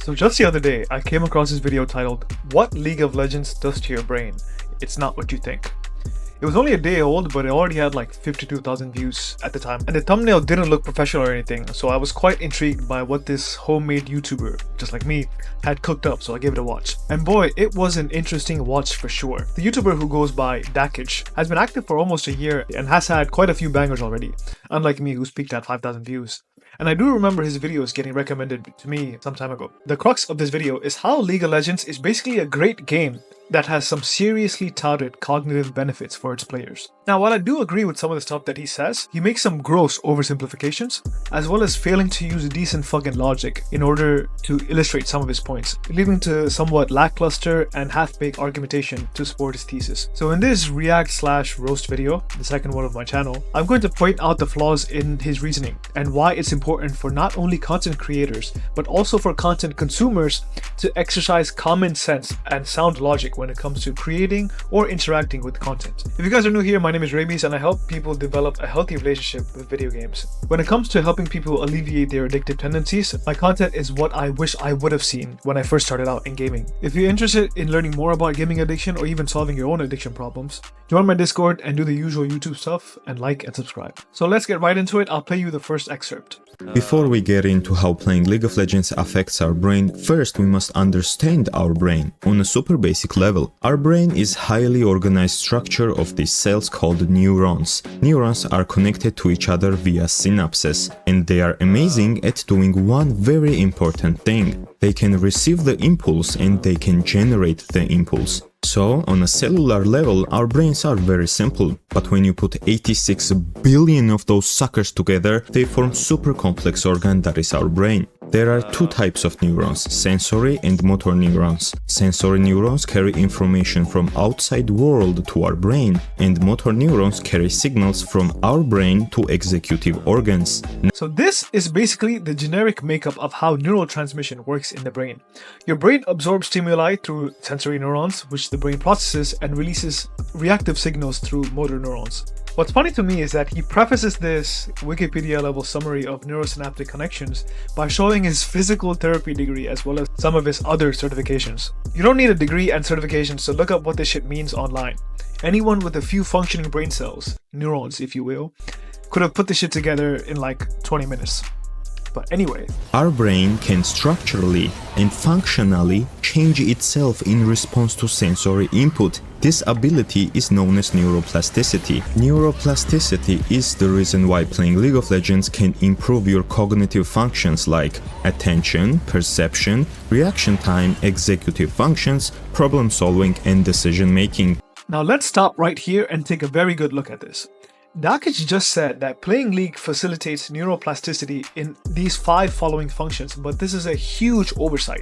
So just the other day, I came across this video titled, "What League of Legends Does to Your Brain. It's Not What You Think." It was only a day old, but it already had like 52,000 views at the time. And the thumbnail didn't look professional or anything, so I was quite intrigued by what this homemade YouTuber, just like me, had cooked up, so I gave it a watch. And boy, it was an interesting watch for sure. The YouTuber, who goes by Dakkych, has been active for almost a year and has had quite a few bangers already, unlike me, who's peaked at 5,000 views. And I do remember his videos getting recommended to me some time ago. The crux of this video is how League of Legends is basically a great game that has some seriously touted cognitive benefits for its players. Now, while I do agree with some of the stuff that he says, he makes some gross oversimplifications, as well as failing to use decent fucking logic in order to illustrate some of his points, leading to somewhat lackluster and half-baked argumentation to support his thesis. So in this react/roast video, the second one of my channel, I'm going to point out the flaws in his reasoning and why it's important for not only content creators, but also for content consumers to exercise common sense and sound logic when it comes to creating or interacting with content. If you guys are new here, my name is Raybees and I help people develop a healthy relationship with video games. When it comes to helping people alleviate their addictive tendencies, my content is what I wish I would have seen when I first started out in gaming. If you're interested in learning more about gaming addiction or even solving your own addiction problems, join my Discord and do the usual YouTube stuff and like and subscribe. So let's get right into it. I'll play you the first excerpt. Before we get into how playing League of Legends affects our brain, first we must understand our brain. On a super basic level, our brain is highly organized structure of these cells called neurons. Neurons are connected to each other via synapses, and they are amazing at doing one very important thing. They can receive the impulse and they can generate the impulse. So, on a cellular level, our brains are very simple, but when you put 86 billion of those suckers together, they form super complex organ that is our brain. There are two types of neurons, sensory and motor neurons. Sensory neurons carry information from outside world to our brain, and motor neurons carry signals from our brain to executive organs. So this is basically the generic makeup of how neurotransmission works in the brain. Your brain absorbs stimuli through sensory neurons, which the brain processes and releases reactive signals through motor neurons. What's funny to me is that he prefaces this Wikipedia level summary of neurosynaptic connections by showing his physical therapy degree as well as some of his other certifications. You don't need a degree and certifications to look up what this shit means online. Anyone with a few functioning brain cells, neurons if you will, could have put this shit together in like 20 minutes. But anyway. Our brain can structurally and functionally change itself in response to sensory input. This ability is known as neuroplasticity. Neuroplasticity is the reason why playing League of Legends can improve your cognitive functions like attention, perception, reaction time, executive functions, problem solving, and decision making. Now let's stop right here and take a very good look at this. Dakkych just said that playing League facilitates neuroplasticity in these 5 following functions, but this is a huge oversight.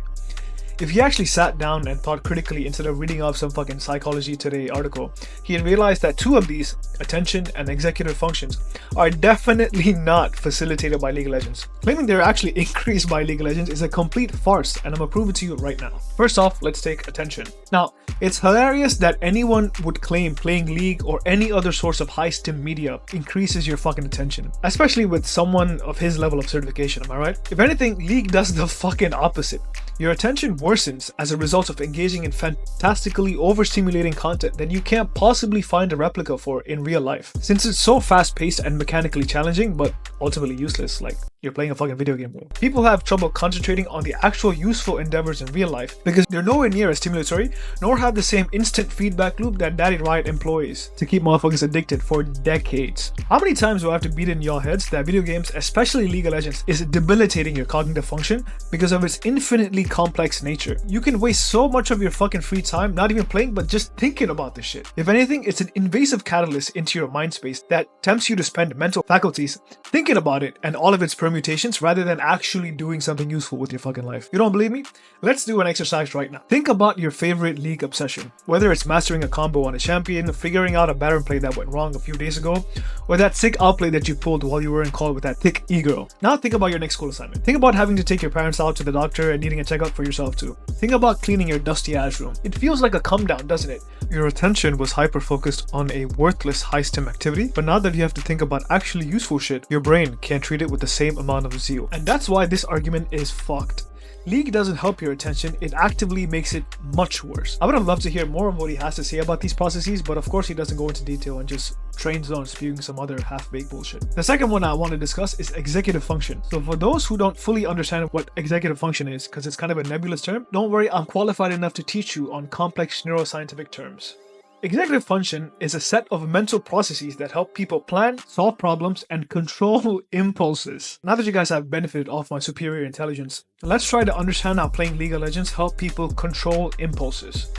If he actually sat down and thought critically instead of reading off some fucking Psychology Today article, he had realized that 2 of these, attention and executive functions, are definitely not facilitated by League of Legends. Claiming they're actually increased by League of Legends is a complete farce, and I'm gonna prove it to you right now. First off, let's take attention. Now, it's hilarious that anyone would claim playing League or any other source of high stim media increases your fucking attention, especially with someone of his level of certification, am I right? If anything, League does the fucking opposite. Your attention worsens as a result of engaging in fantastically overstimulating content that you can't possibly find a replica for in real life. Since it's so fast-paced and mechanically challenging, but ultimately useless, like you're playing a fucking video game. People have trouble concentrating on the actual useful endeavors in real life because they're nowhere near as stimulatory, nor have the same instant feedback loop that Daddy Riot employs to keep motherfuckers addicted for decades. How many times do I have to beat in y'all heads that video games, especially League of Legends, is debilitating your cognitive function because of its infinitely complex nature? You can waste so much of your fucking free time not even playing but just thinking about this shit. If anything, it's an invasive catalyst into your mind space that tempts you to spend mental faculties thinking about it and all of its permutations rather than actually doing something useful with your fucking life. You don't believe me? Let's do an exercise right now. Think about your favorite League obsession, whether it's mastering a combo on a champion, figuring out a Baron play that went wrong a few days ago, or that sick outplay that you pulled while you were in call with that thick e-girl. Now think about your next school assignment. Think about having to take your parents out to the doctor and needing a checkup for yourself too. Think about cleaning your dusty ass room. It feels like a come down, doesn't it? Your attention was hyper-focused on a worthless high-stim activity, but now that you have to think about actually useful shit, your brain can't treat it with the same amount of zeal. And that's why this argument is fucked. League doesn't help your attention, it actively makes it much worse. I would have loved to hear more of what he has to say about these processes, but of course he doesn't go into detail and just trains on spewing some other half-baked bullshit. The second one I want to discuss is executive function. So for those who don't fully understand what executive function is, because it's kind of a nebulous term, don't worry, I'm qualified enough to teach you on complex neuroscientific terms. Executive function is a set of mental processes that help people plan, solve problems, and control impulses. Now that you guys have benefited off my superior intelligence, let's try to understand how playing League of Legends help people control impulses.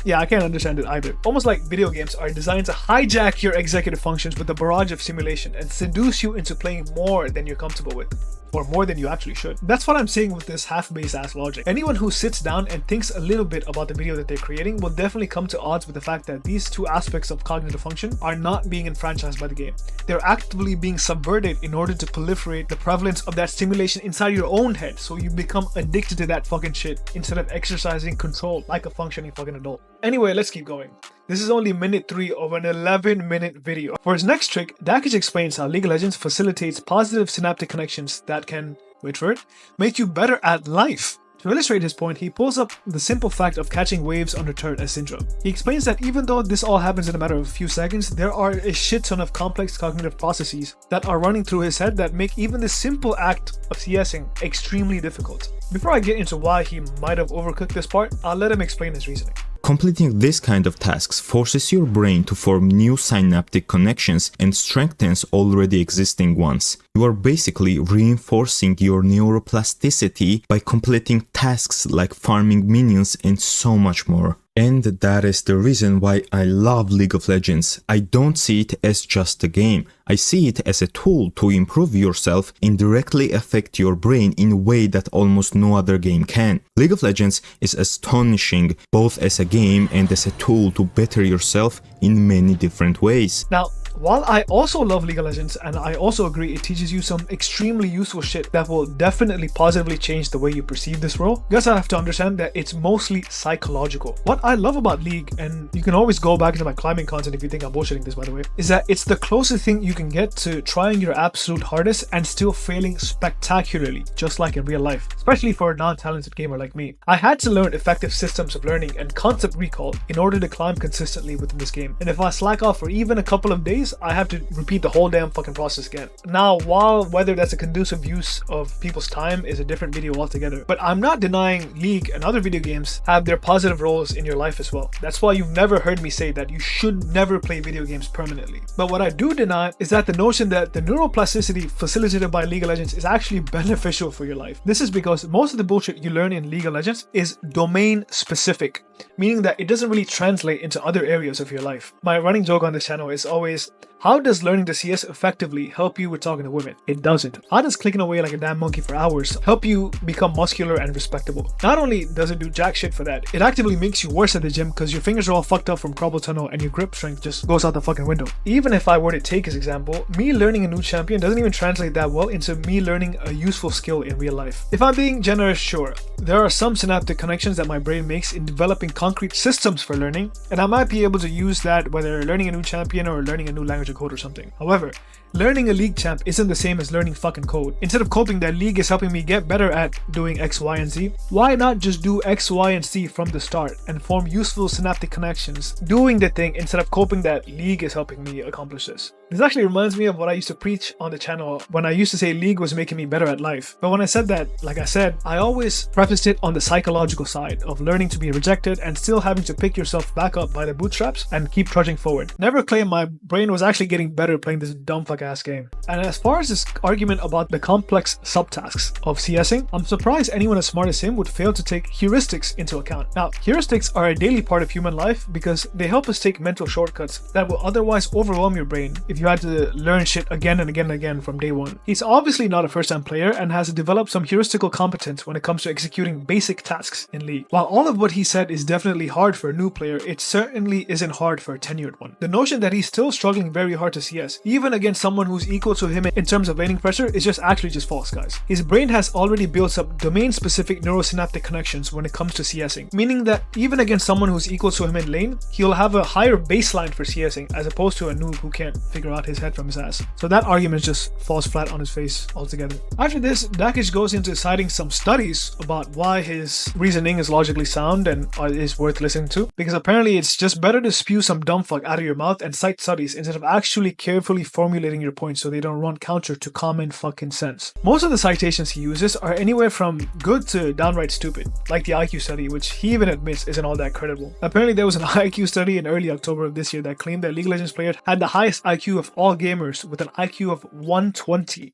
Yeah, I can't understand it either. Almost like video games are designed to hijack your executive functions with a barrage of simulation and seduce you into playing more than you're comfortable with. Or more than you actually should. That's what I'm saying with this half-based ass logic. Anyone who sits down and thinks a little bit about the video that they're creating will definitely come to odds with the fact that these two aspects of cognitive function are not being enfranchised by the game. They're actively being subverted in order to proliferate the prevalence of that stimulation inside your own head, so you become addicted to that fucking shit instead of exercising control like a functioning fucking adult. Anyway, let's keep going. This is only minute 3 of an 11-minute video. For his next trick, Dakkych explains how League of Legends facilitates positive synaptic connections that can, wait for it, make you better at life. To illustrate his point, he pulls up the simple fact of catching waves undeterred as syndrome. He explains that even though this all happens in a matter of a few seconds, there are a shit ton of complex cognitive processes that are running through his head that make even the simple act of CSing extremely difficult. Before I get into why he might have overcooked this part, I'll let him explain his reasoning. Completing this kind of tasks forces your brain to form new synaptic connections and strengthens already existing ones. You are basically reinforcing your neuroplasticity by completing tasks like farming minions and so much more. And that is the reason why I love League of Legends. I don't see it as just a game. I see it as a tool to improve yourself and directly affect your brain in a way that almost no other game can. League of Legends is astonishing both as a game and as a tool to better yourself in many different ways. Now, while I also love League of Legends, and I also agree it teaches you some extremely useful shit that will definitely positively change the way you perceive this world, you guys have to understand that it's mostly psychological. What I love about League, and you can always go back into my climbing content if you think I'm bullshitting this by the way, is that it's the closest thing you can get to trying your absolute hardest and still failing spectacularly, just like in real life, especially for a non-talented gamer like me. I had to learn effective systems of learning and concept recall in order to climb consistently within this game, and if I slack off for even a couple of days, I have to repeat the whole damn fucking process again. Now, while whether that's a conducive use of people's time is a different video altogether, but I'm not denying League and other video games have their positive roles in your life as well. That's why you've never heard me say that you should never play video games permanently. But what I do deny is that the notion that the neuroplasticity facilitated by League of Legends is actually beneficial for your life. This is because most of the bullshit you learn in League of Legends is domain specific, meaning that it doesn't really translate into other areas of your life. My running joke on this channel is always, how does learning to CS effectively help you with talking to women? It doesn't. How does clicking away like a damn monkey for hours help you become muscular and respectable? Not only does it do jack shit for that, it actively makes you worse at the gym because your fingers are all fucked up from carpal tunnel and your grip strength just goes out the fucking window. Even if I were to take his example, me learning a new champion doesn't even translate that well into me learning a useful skill in real life. If I'm being generous, sure, there are some synaptic connections that my brain makes in developing concrete systems for learning, and I might be able to use that whether learning a new champion or learning a new language of code or something. However, learning a League champ isn't the same as learning fucking code. Instead of coping that League is helping me get better at doing X, Y, and Z, why not just do X, Y, and Z from the start and form useful synaptic connections doing the thing instead of coping that League is helping me accomplish this? This actually reminds me of what I used to preach on the channel when I used to say League was making me better at life. But when I said that, like I said, I always prefaced it on the psychological side of learning to be rejected and still having to pick yourself back up by the bootstraps and keep trudging forward. Never claim my brain was actually getting better playing this dumb fuck ass game. And as far as this argument about the complex subtasks of CSing, I'm surprised anyone as smart as him would fail to take heuristics into account. Now, heuristics are a daily part of human life because they help us take mental shortcuts that will otherwise overwhelm your brain if you had to learn shit again and again and again from day one. He's obviously not a first-time player and has developed some heuristical competence when it comes to executing basic tasks in League. While all of what he said is definitely hard for a new player, it certainly isn't hard for a tenured one. The notion that he's still struggling very very hard to CS. Even against someone who's equal to him in terms of laning pressure is just false, guys. His brain has already built up domain-specific neurosynaptic connections when it comes to CSing, meaning that even against someone who's equal to him in lane, he'll have a higher baseline for CSing as opposed to a noob who can't figure out his head from his ass. So that argument just falls flat on his face altogether. After this, Dakkych goes into citing some studies about why his reasoning is logically sound and is worth listening to, because apparently it's just better to spew some dumb fuck out of your mouth and cite studies instead of actually carefully formulating your points so they don't run counter to common fucking sense. Most of the citations he uses are anywhere from good to downright stupid, like the IQ study, which he even admits isn't all that credible. Apparently there was an IQ study in early October of this year that claimed that League of Legends players had the highest IQ of all gamers with an IQ of 120.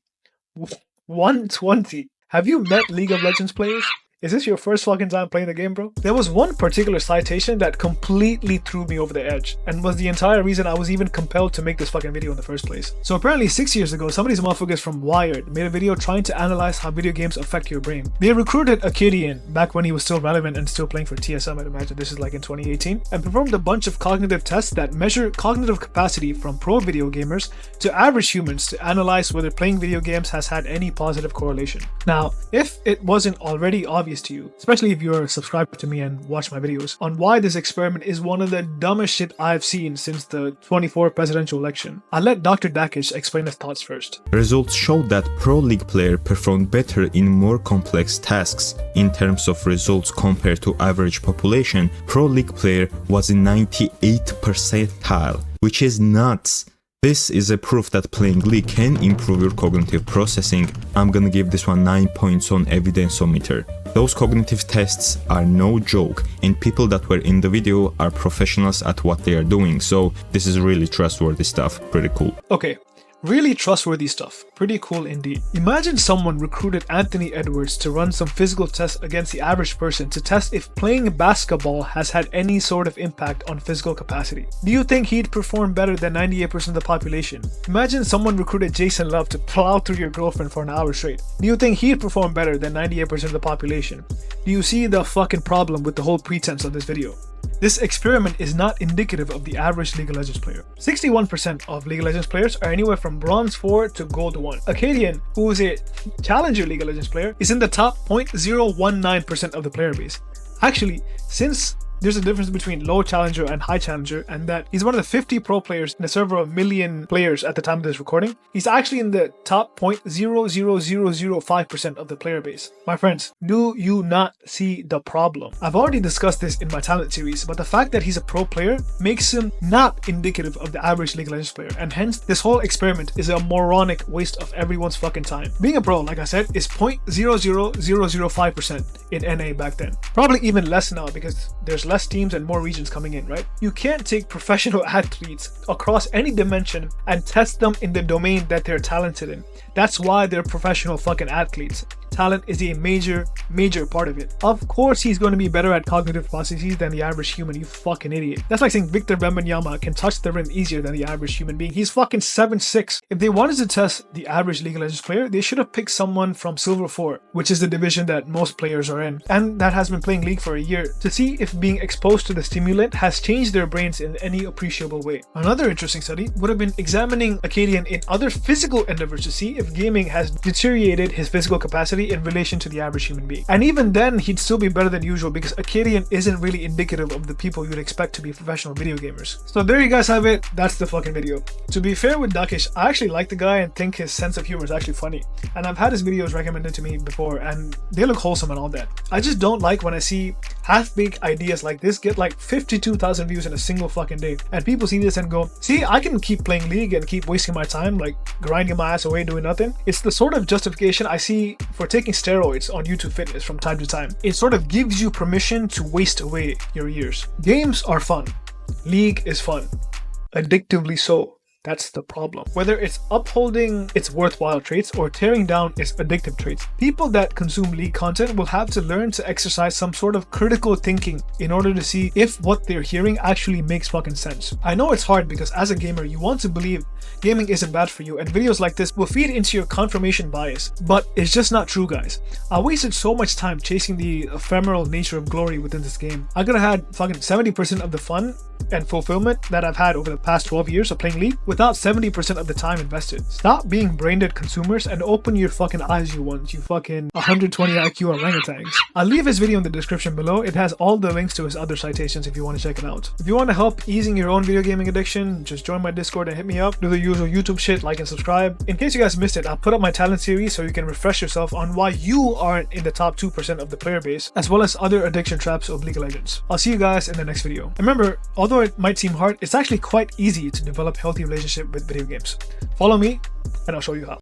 120. Have you met League of Legends players? Is this your first fucking time playing the game, bro? There was one particular citation that completely threw me over the edge and was the entire reason I was even compelled to make this fucking video in the first place. So apparently 6 years ago, some of these motherfuckers from Wired made a video trying to analyze how video games affect your brain. They recruited Acadian back when he was still relevant and still playing for TSM, I'd imagine this is like in 2018, and performed a bunch of cognitive tests that measure cognitive capacity from pro video gamers to average humans to analyze whether playing video games has had any positive correlation. Now, if it wasn't already obvious to you, especially if you're subscribed to me and watch my videos, on why this experiment is one of the dumbest shit I've seen since the 24 presidential election, I'll let Dr. Dakkych explain his thoughts first. Results showed that pro league player performed better in more complex tasks. In terms of results compared to average population, pro league player was in 98th percentile, which is nuts. This is a proof that playing League can improve your cognitive processing. I'm gonna give this one 9 points on evidenceometer. Those cognitive tests are no joke, and people that were in the video are professionals at what they are doing, so this is really trustworthy stuff. Pretty cool. Okay. Really trustworthy stuff. Pretty cool indeed. Imagine someone recruited Anthony Edwards to run some physical tests against the average person to test if playing basketball has had any sort of impact on physical capacity. Do you think he'd perform better than 98% of the population? Imagine someone recruited Jason Love to plow through your girlfriend for an hour straight. Do you think he'd perform better than 98% of the population? Do you see the fucking problem with the whole pretense of this video? This experiment is not indicative of the average League of Legends player. 61% of League of Legends players are anywhere from bronze 4 to gold 1. Acadian, who is a challenger League of Legends player, is in the top 0.019% of the player base. Actually, since there's a difference between low challenger and high challenger, and that he's one of the 50 pro players in a server of 1 million players at the time of this recording. He's actually in the top 0.00005% of the player base. My friends, do you not see the problem? I've already discussed this in my talent series, but the fact that he's a pro player makes him not indicative of the average League of Legends player, and hence this whole experiment is a moronic waste of everyone's fucking time. Being a pro, like I said, is 0.00005% in NA back then. Probably even less now because there's less teams and more regions coming in, right? You can't take professional athletes across any dimension and test them in the domain that they're talented in. That's why they're professional fucking athletes. Talent is a major part of it. Of course he's going to be better at cognitive processes than the average human, you fucking idiot. That's like saying Victor Wembanyama can touch the rim easier than the average human being. He's fucking 7'6". If they wanted to test the average League of Legends player, they should have picked someone from Silver 4, which is the division that most players are in, and that has been playing League for a year, to see if being exposed to the stimulant has changed their brains in any appreciable way. Another interesting study would have been examining Acadian in other physical endeavors to see if gaming has deteriorated his physical capacity in relation to the average human being. And even then, he'd still be better than usual because Acadian isn't really indicative of the people you'd expect to be professional video gamers. So there you guys have it. That's the fucking video. To be fair with Dakkych, I actually like the guy and think his sense of humor is actually funny. And I've had his videos recommended to me before and they look wholesome and all that. I just don't like when I see half-baked ideas like this get like 52,000 views in a single fucking day. And people see this and go, see, I can keep playing League and keep wasting my time, like grinding my ass away doing nothing. It's the sort of justification I see for taking steroids on YouTube Fitness from time to time. It sort of gives you permission to waste away your years. Games are fun. League is fun. Addictively so. That's the problem. Whether it's upholding its worthwhile traits or tearing down its addictive traits, people that consume League content will have to learn to exercise some sort of critical thinking in order to see if what they're hearing actually makes fucking sense. I know it's hard because as a gamer, you want to believe gaming isn't bad for you, and videos like this will feed into your confirmation bias, but it's just not true, guys. I wasted so much time chasing the ephemeral nature of glory within this game. I could have had fucking 70% of the fun and fulfillment that I've had over the past 12 years of playing League without 70% of the time invested. Stop being brain-dead consumers and open your fucking eyes, you want, you fucking 120 IQ orangutans. I'll leave his video in the description below. It has all the links to his other citations if you want to check it out. If you want to help easing your own video gaming addiction, just join my Discord and hit me up. Do the usual YouTube shit, like and subscribe. In case you guys missed it, I'll put up my talent series so you can refresh yourself on why you aren't in the top 2% of the player base, as well as other addiction traps of League of Legends. I'll see you guys in the next video. And remember, although it might seem hard, it's actually quite easy to develop healthy relationship with video games. Follow me and I'll show you how.